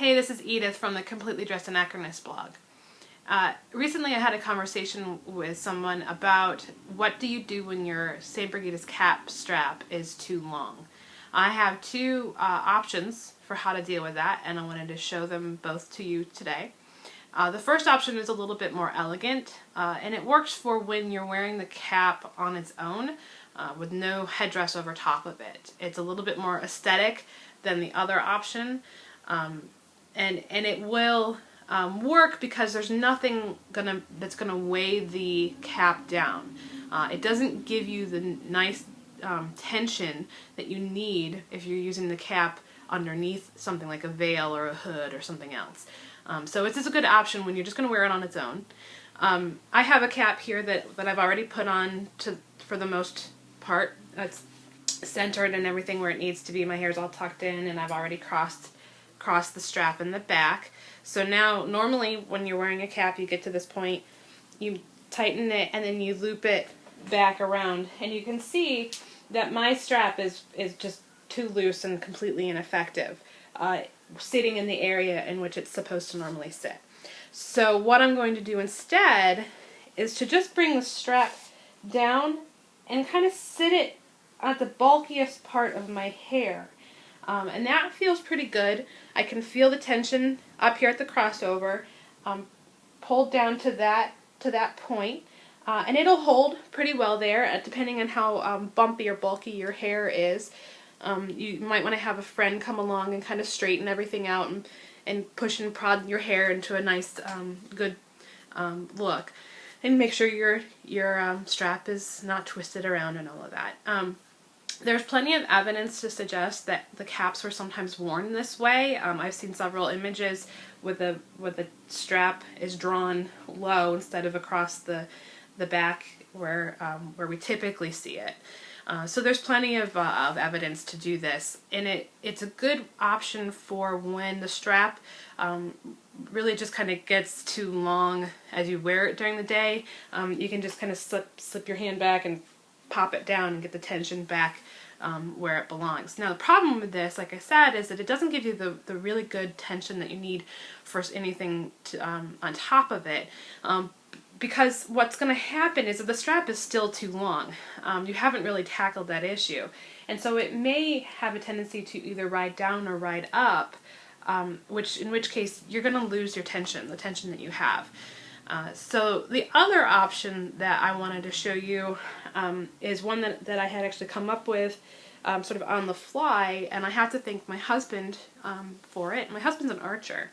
Hey, this is Edith from the Completely Dressed Anachronist blog. Recently I had a conversation with someone about what do you do when your St. Birgitta's cap strap is too long. I have two options for how to deal with that, and I wanted to show them both to you today. The first option is a little bit more elegant, and it works for when you're wearing the cap on its own with no headdress over top of it. It's a little bit more aesthetic than the other option. And it will work because there's nothing that's gonna weigh the cap down. It doesn't give you the nice tension that you need if you're using the cap underneath something like a veil or a hood or something else. So it's just a good option when you're just gonna wear it on its own. I have a cap here that I've already put on for the most part. It's centered and everything where it needs to be. My hair's all tucked in, and I've already crossed the strap in the back. So now normally when you're wearing a cap, you get to this point, you tighten it and then you loop it back around, and you can see that my strap is just too loose and completely ineffective, sitting in the area in which it's supposed to normally sit. So what I'm going to do instead is to just bring the strap down and kind of sit it at the bulkiest part of my hair. And that feels pretty good. I can feel the tension up here at the crossover, pulled down to that point, and it'll hold pretty well there, depending on how bumpy or bulky your hair is. You might want to have a friend come along and kind of straighten everything out and push and prod your hair into a nice, good look, and make sure your strap is not twisted around and all of that. There's plenty of evidence to suggest that the caps were sometimes worn this way. I've seen several images where the strap is drawn low instead of across the back where we typically see it. So there's plenty of evidence to do this, and it's a good option for when the strap really just kind of gets too long as you wear it during the day. You can just kind of slip your hand back and pop it down and get the tension back where it belongs. Now the problem with this, like I said, is that it doesn't give you the really good tension that you need for anything on top of it, because what's going to happen is that the strap is still too long. You haven't really tackled that issue, and so it may have a tendency to either ride down or ride up, in which case you're going to lose your tension, the tension that you have. So the other option that I wanted to show you is one that I had actually come up with sort of on the fly, and I have to thank my husband for it. My husband's an archer,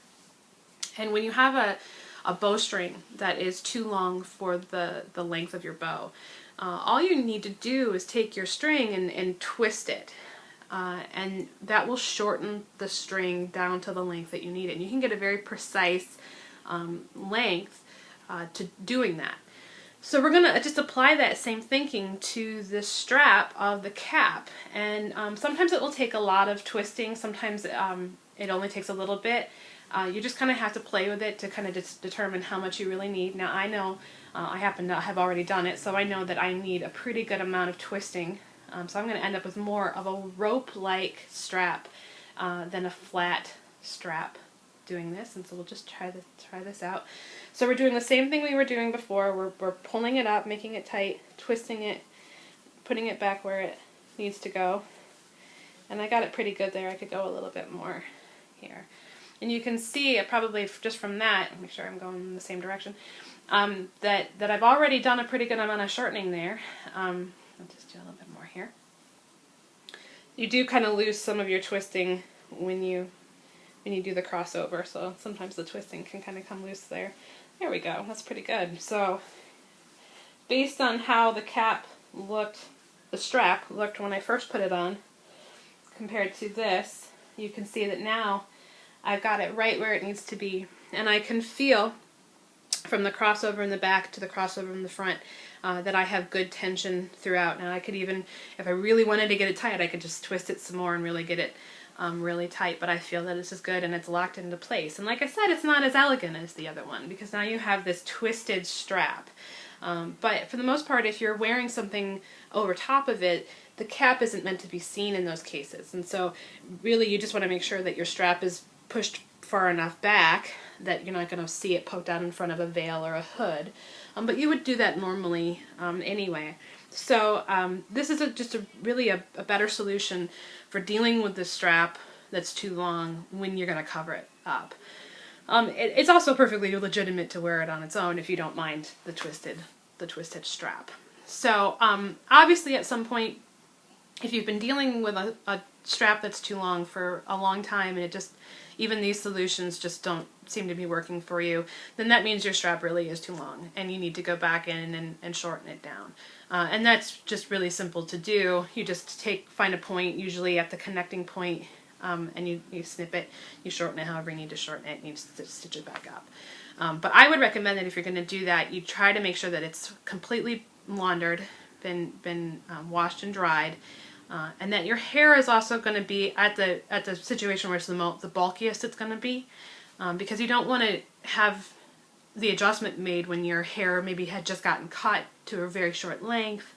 and when you have a bowstring that is too long for the length of your bow, all you need to do is take your string and twist it, and that will shorten the string down to the length that you need it. And you can get a very precise length to doing that. So we're going to just apply that same thinking to the strap of the cap, and sometimes it will take a lot of twisting, sometimes it only takes a little bit. You just kind of have to play with it to kind of determine how much you really need. Now I know, I happen to have already done it, so I know that I need a pretty good amount of twisting, so I'm going to end up with more of a rope-like strap than a flat strap doing this, and so we'll just try this out. So we're doing the same thing we were doing before. We're pulling it up, making it tight, twisting it, putting it back where it needs to go, and I got it pretty good there. I could go a little bit more here, and you can see probably just from that, make sure I'm going in the same direction, that I've already done a pretty good amount of shortening there. I'll just do a little bit more here. You do kind of lose some of your twisting when you do the crossover, so sometimes the twisting can kind of come loose there. There we go, that's pretty good. So based on how the cap looked, the strap looked when I first put it on, compared to this, you can see that now I've got it right where it needs to be, and I can feel from the crossover in the back to the crossover in the front that I have good tension throughout. Now I could even, if I really wanted to get it tight, I could just twist it some more and really get it really tight, but I feel that this is good and it's locked into place. And like I said, it's not as elegant as the other one because now you have this twisted strap. But for the most part, if you're wearing something over top of it, the cap isn't meant to be seen in those cases. And so really you just want to make sure that your strap is pushed far enough back that you're not going to see it poked out in front of a veil or a hood. But you would do that normally anyway. So this is just really a better solution for dealing with the strap that's too long when you're going to cover it up. It's also perfectly legitimate to wear it on its own if you don't mind the twisted strap. So obviously at some point, if you've been dealing with a strap that's too long for a long time and even these solutions just don't seem to be working for you, then that means your strap really is too long and you need to go back in and shorten it down. And that's just really simple to do. You just find a point, usually at the connecting point, and you snip it, you shorten it however you need to shorten it, and you stitch it back up. But I would recommend that if you're going to do that, you try to make sure that it's completely laundered, been washed and dried, and that your hair is also going to be at the situation where it's the bulkiest it's going to be, because you don't want to have the adjustment made when your hair maybe had just gotten cut to a very short length,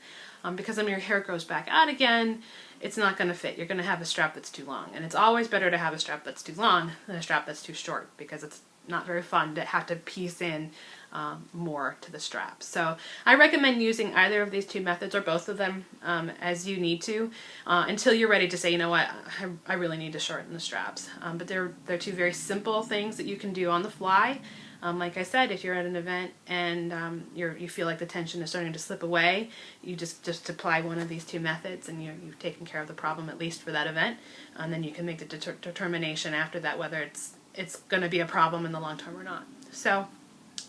because when your hair grows back out again, it's not going to fit. You're going to have a strap that's too long, and it's always better to have a strap that's too long than a strap that's too short, because it's not very fun to have to piece in more to the strap. So I recommend using either of these two methods or both of them as you need to until you're ready to say, you know what, I really need to shorten the straps. But they're two very simple things that you can do on the fly. Like I said, if you're at an event and you feel like the tension is starting to slip away, you just apply one of these two methods and you've taken care of the problem, at least for that event. And then you can make the determination after that whether it's going to be a problem in the long term or not. So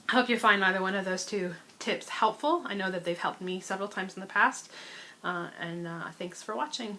I hope you find either one of those two tips helpful. I know that they've helped me several times in the past. And thanks for watching.